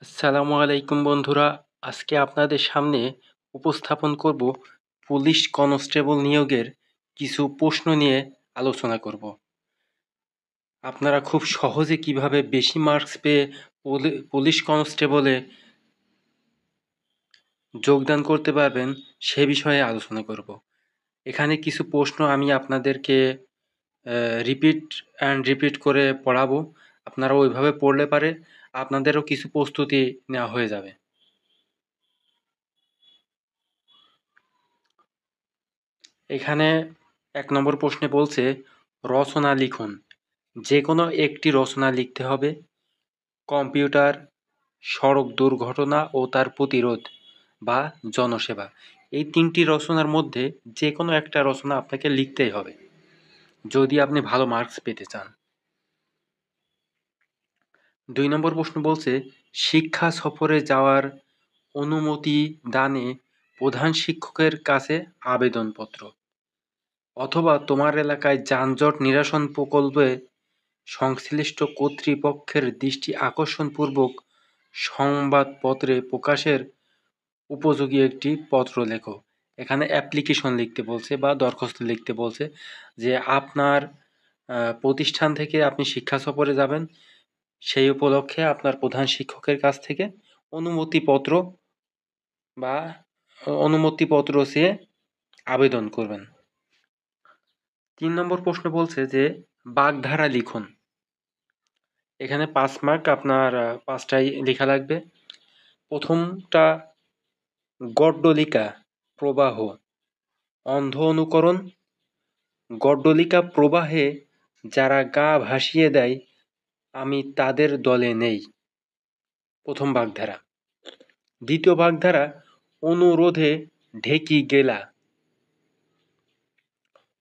আসসালামু আলাইকুম বন্ধুরা। আজকে আপনাদের সামনে উপস্থাপন করব পুলিশ কনস্টেবল নিয়োগের কিছু প্রশ্ন নিয়ে আলোচনা করব। আপনারা খুব সহজে কিভাবে বেশি মার্কস পেয়ে পুলিশ কনস্টেবলে যোগদান করতে পারবেন সে বিষয়ে আলোচনা করব। এখানে কিছু প্রশ্ন আমি আপনাদেরকে রিপিট করে পড়াবো। আপনারা ওইভাবে পড়লে পারে আপনাদেরও কিছু প্রস্তুতি নেওয়া হয়ে যাবে। এখানে ১ নম্বর প্রশ্নে বলছে রচনা লিখুন। যেকোনো একটি রচনা লিখতে হবে। কম্পিউটার, সড়ক দুর্ঘটনা ও তার প্রতিরোধ বা জনসেবা। এই ৩টি রচনার মধ্যে যেকোনো একটা রচনা আপনাকে লিখতেই হবে যদি আপনি ভালো মার্কস পেতে চান। ২ নম্বর প্রশ্ন বলছে শিক্ষা সফরে যাওয়ার অনুমতি দানে প্রধান শিক্ষকের কাছে আবেদনপত্র, অথবা তোমার এলাকায় যানজট নিরসন প্রকল্পে সংশ্লিষ্ট কর্তৃপক্ষের দৃষ্টি আকর্ষণপূর্বক সংবাদপত্রে প্রকাশের উপযোগী একটি পত্র লেখো। এখানে অ্যাপ্লিকেশন লিখতে বলছে বা দরখাস্ত লিখতে বলছে যে আপনার প্রতিষ্ঠান থেকে আপনি শিক্ষা সফরে যাবেন, সেই উপলক্ষে আপনার প্রধান শিক্ষকের কাছ থেকে অনুমতিপত্র বা অনুমতিপত্র চেয়ে আবেদন করবেন। ৩ নম্বর প্রশ্ন বলছে যে বাগধারা লিখুন। এখানে ৫ মার্ক, আপনার ৫টাই লেখা লাগবে। প্রথমটা গড্ডলিকা প্রবাহ, অন্ধ অনুকরণ। গড্ডলিকা প্রবাহে যারা গা ভাসিয়ে দেয় আমি তাদের দলে নেই, প্রথম বাগধারা। দ্বিতীয় বাগধারা অনুরোধে ঢেকি গেলা,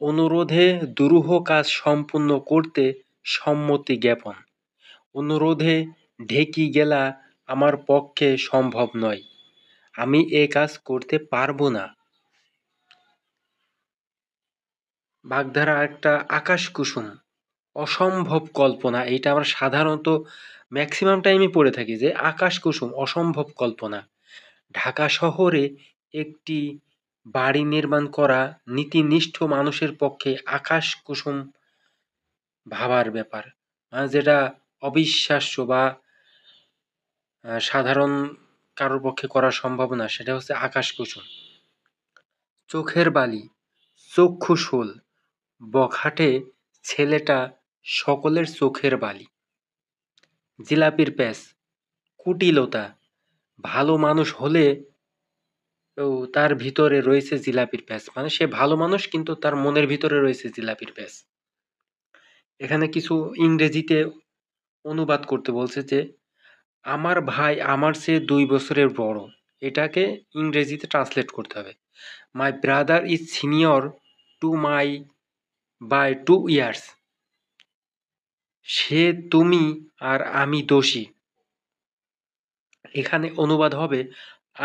অনুরোধে দুরূহ কাজ সম্পূর্ণ করতে সম্মতি জ্ঞাপন। অনুরোধে ঢেকি গেলা আমার পক্ষে সম্ভব নয়, আমি এ কাজ করতে পারবো না। বাগধারা একটা আকাশ কুসুম, অসম্ভব কল্পনা। এইটা আমরা সাধারণত ম্যাক্সিমাম টাইমে পড়ে থাকি যে আকাশ কুসুম, অসম্ভব কল্পনা। ঢাকা শহরে একটি বাড়ি নির্মাণ করা নীতিনিষ্ঠ মানুষের পক্ষে আকাশ কুসুম ভাবার ব্যাপার, যেটা অবিশ্বাস্য বা সাধারণ কারোর পক্ষে করা সম্ভব না, সেটা হচ্ছে আকাশ কুসুম। চোখের বালি, চক্ষুশূল, বখাটে ছেলেটা সকলের চোখের বালি। জিলাপির প্যাঁচ, কুটিলতা, ভালো মানুষ হলে তার ভিতরে রয়েছে জিলাপির প্যাঁচ, মানে সে ভালো মানুষ কিন্তু তার মনের ভিতরে রয়েছে জিলাপির প্যাঁচ। এখানে কিছু ইংরেজিতে অনুবাদ করতে বলছে যে আমার ভাই আমার চেয়ে ২ বছরের বড়। এটাকে ইংরেজিতে ট্রান্সলেট করতে হবে। My brother is senior to my by 2 years. সে তুমি আর আমি দোষী। এখানে অনুবাদ হবে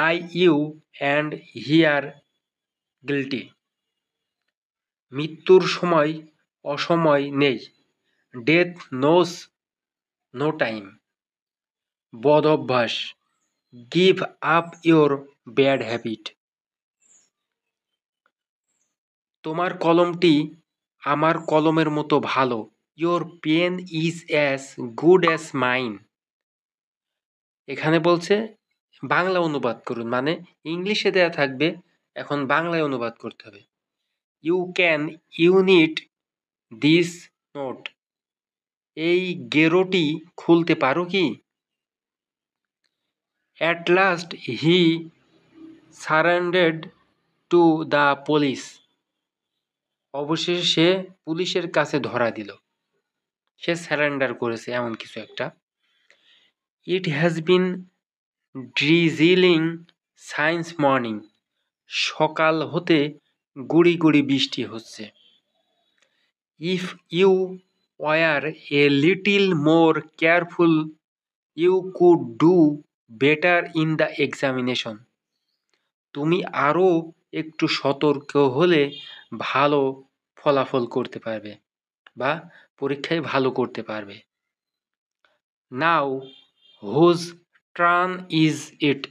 I you and he are guilty. মৃত্যুর সময় অসময় নেই, ডেথ নোজ নো টাইম। বদ অভ্যাস, give up your bad habit. তোমার কলমটি আমার কলমের মতো ভালো, your pen is as good as mine. এখানে বলছে বাংলা অনুবাদ করুন, মানে ইংলিশে দেয়া থাকবে, এখন বাংলায় অনুবাদ করতে হবে। You can untie this knot. এই গেরোটি খুলতে পারো কি? At last he surrendered to the police. অবশেষে সে পুলিশের কাছে ধরা দিল, সে সারেন্ডার করেছে এমন কিছু একটা। It has been drizzling since morning. সকাল হতে গুড়ি গুড়ি বৃষ্টি হচ্ছে। If you were a little more careful you could do better in the examination. তুমি আরও একটু সতর্ক হলে ভালো ফলাফল করতে পারবে বা পরীক্ষায় ভালো করতে পারবে। নাও হুজ ট্রান ইজ ইট,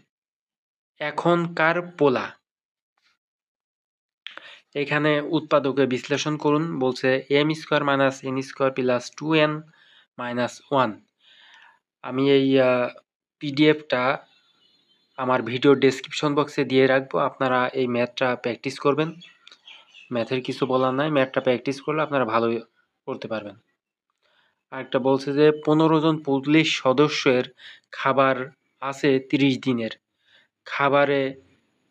এখনকার পোলা। এখানে উৎপাদকে বিশ্লেষণ করুন, বলছে m square minus n square plus 2n minus 1। আমি এই পিডিএফটা আমার ভিডিও ডেসক্রিপশন বক্সে দিয়ে রাখবো, আপনারা এই ম্যাথটা প্র্যাকটিস করবেন। ম্যাথের কিছু বলার নাই, ম্যাথটা প্র্যাকটিস করলে আপনারা ভালোই করতে পারবেন। আরেকটা বলছে যে 15 জন পুলিশ সদস্যের খাবার আছে 30 দিনের, খাবারে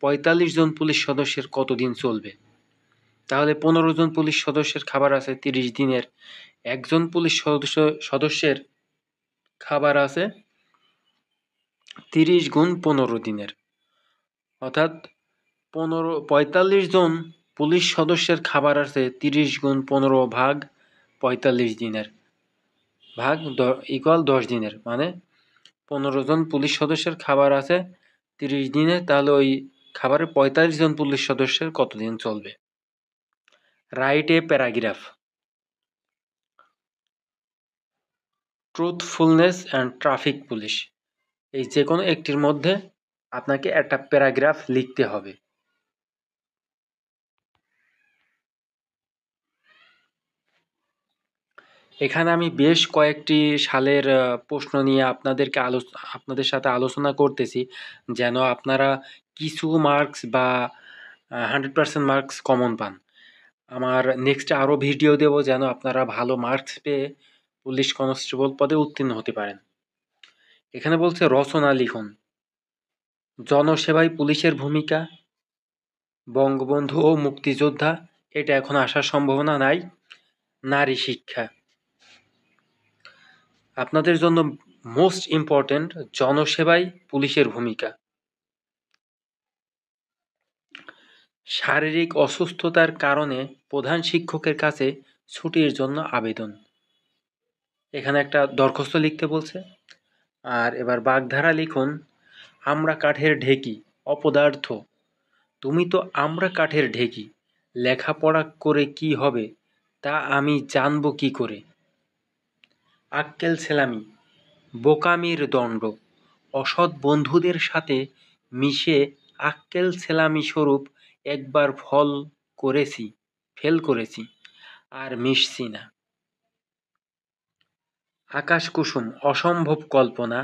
45 জন পুলিশ সদস্যের কতদিন চলবে? তাহলে 15 জন পুলিশ সদস্যের খাবার আছে 30 দিনের, একজন পুলিশ সদস্যের খাবার আছে 30 গুণ 15 দিনের, অর্থাৎ 45 জন পুলিশ সদস্যের খাবার আছে 30 গুণ 15 ভাগ 45 দিনের, ভাগ ইকুয়াল 10 দিনের, মানে 15 জন পুলিশ সদস্যের খাবার আছে 30 দিনে, তাহলে ওই খাবারে 45 জন পুলিশ সদস্যের কতদিন চলবে? Write a paragraph. Truthfulness and traffic police, এই যে কোনো একটির মধ্যে আপনাকে একটা প্যারাগ্রাফ লিখতে হবে। এখানে আমি বেশ কয়েকটি সালের প্রশ্ন নিয়ে আপনাদের সাথে আলোচনা করতেছি, যেন আপনারা কিছু মার্কস বা 100% মার্কস কমন পান। আমার নেক্সটে আরও ভিডিও দেব, যেন আপনারা ভালো মার্কস পেয়ে পুলিশ কনস্টেবল পদে উত্তীর্ণ হতে পারেন। এখানে বলছে রচনা লিখুন। জনসেবায় পুলিশের ভূমিকা, বঙ্গবন্ধু ও মুক্তিযোদ্ধা, এটা এখন আসার সম্ভাবনা নাই। নারী শিক্ষা। আপনাদের জন্য মোস্ট ইম্পর্টেন্ট, জনসেবায় পুলিশের ভূমিকা। শারীরিক অসুস্থতার কারণে প্রধান শিক্ষকের কাছে ছুটির জন্য আবেদন। এখানে একটা দরখাস্ত লিখতে বলছে। আর এবার বাগধারা লিখুন। আমরা কাঠের ঢেকি, অপদার্থ, তুমি তো আমরা কাঠের ঢেকি, লেখাপড়া করে কি হবে তা আমি জানব কি করে। আক্কেল ছেলামি, বোকামির দণ্ড, অসৎ বন্ধুদের সাথে মিশে আক্কেল ছেলামি স্বরূপ একবার ফেল করেছি, আর মিশছি না। আকাশ কুসুম, অসম্ভব কল্পনা,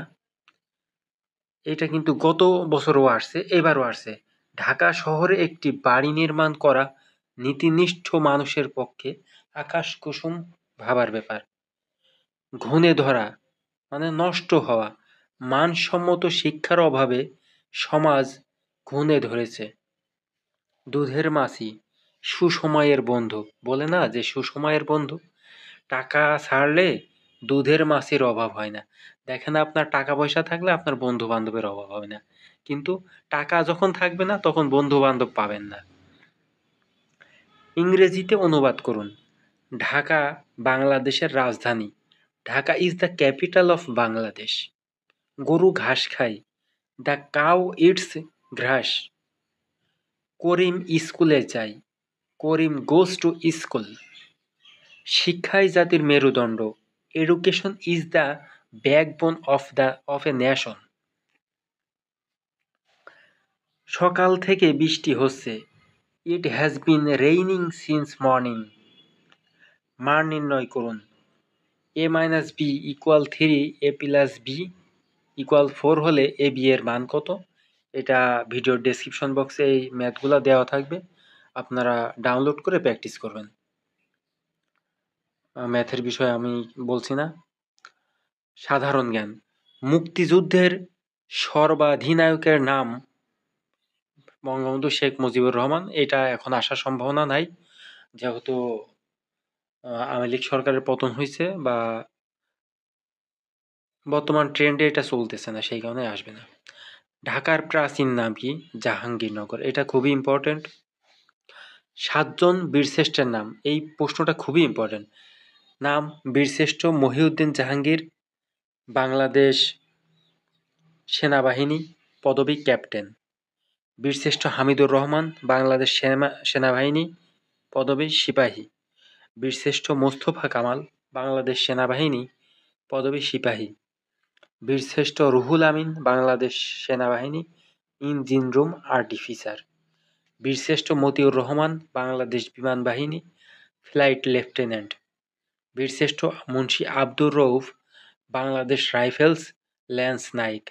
এটা কিন্তু গত বছরও আসছে, এবারও আসছে। ঢাকা শহরে একটি বাড়ি নির্মাণ করা নীতিনিষ্ঠ মানুষের পক্ষে আকাশ কুসুম ভাবার ব্যাপার। ঘুণে ধরা মানে নষ্ট হওয়া, মানসম্মত শিক্ষার অভাবে সমাজ ঘুণে ধরেছে। দুধের মাছি, সুসময়ের বন্ধু, বলে না যে সুসময়ের বন্ধু, টাকা ছাড়লে দুধের মাছির অভাব হয় না। দেখেন, আপনার টাকা পয়সা থাকলে আপনার বন্ধু বান্ধবের অভাব হবে না, কিন্তু টাকা যখন থাকবে না তখন বন্ধু বান্ধব পাবেন না। ইংরেজিতে অনুবাদ করুন। ঢাকা বাংলাদেশের রাজধানী। Dhaka is the capital of Bangladesh. গরু ঘাস খায়। দ্য কাউ ইটস ঘাস। করিম স্কুলে যায়। Karim goes to school. শিক্ষাই জাতির মেরুদণ্ড। Education is the backbone of a nation. সকাল থেকে বৃষ্টি হচ্ছে। It has been raining since morning. মান নির্ণয় করুন। a minus b equal 3, a plus b equal 4 হলে এ বি এর মান কত? এটা ভিডিওর ডেসক্রিপশন বক্সে এই ম্যাথগুলো দেওয়া থাকবে, আপনারা ডাউনলোড করে প্র্যাকটিস করবেন। ম্যাথের বিষয়ে আমি বলছি না। সাধারণ জ্ঞান। মুক্তিযুদ্ধের সর্বাধিনায়কের নাম বঙ্গবন্ধু শেখ মুজিবুর রহমান। এটা এখন আসার সম্ভাবনা নাই, যেহেতু আওয়ামী লীগ সরকারের পতন হয়েছে বা বর্তমান ট্রেন্ডে এটা চলতেছে না, সেই কারণে আসবে না। ঢাকার প্রাচীন নাম কি? জাহাঙ্গীরনগর। এটা খুবই ইম্পর্টেন্ট। 7 জন বীরশ্রেষ্ঠের নাম, এই প্রশ্নটা খুবই ইম্পর্টেন্ট। নাম: বীরশ্রেষ্ঠ মহিউদ্দিন জাহাঙ্গীর, বাংলাদেশ সেনাবাহিনী, পদবী ক্যাপ্টেন। বীরশ্রেষ্ঠ হামিদুর রহমান, বাংলাদেশ সেনাবাহিনী, পদবী সিপাহী। বীরশ্রেষ্ঠ মোস্তফা কামাল, বাংলাদেশ সেনাবাহিনী, পদবী সিপাহী। বীরশ্রেষ্ঠ রুহুল আমিন, বাংলাদেশ সেনাবাহিনী, ইঞ্জিন রুম আর্টিফিসার। বীরশ্রেষ্ঠ মতিউর রহমান, বাংলাদেশ বিমান বাহিনী, ফ্লাইট লেফটেন্যান্ট। বীরশ্রেষ্ঠ মুন্সি আব্দুর রউফ, বাংলাদেশ রাইফেলস, ল্যান্স নাইক।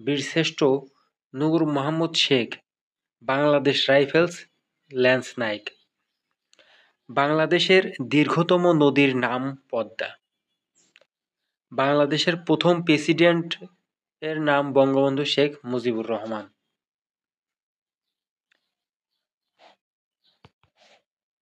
বীরশ্রেষ্ঠ নূর মোহাম্মদ শেখ, বাংলাদেশ রাইফেলস, ল্যান্স নাইক। বাংলাদেশের দীর্ঘতম নদীর নাম পদ্মা। বাংলাদেশের প্রথম প্রেসিডেন্ট এর নাম বঙ্গবন্ধু শেখ মুজিবুর রহমান।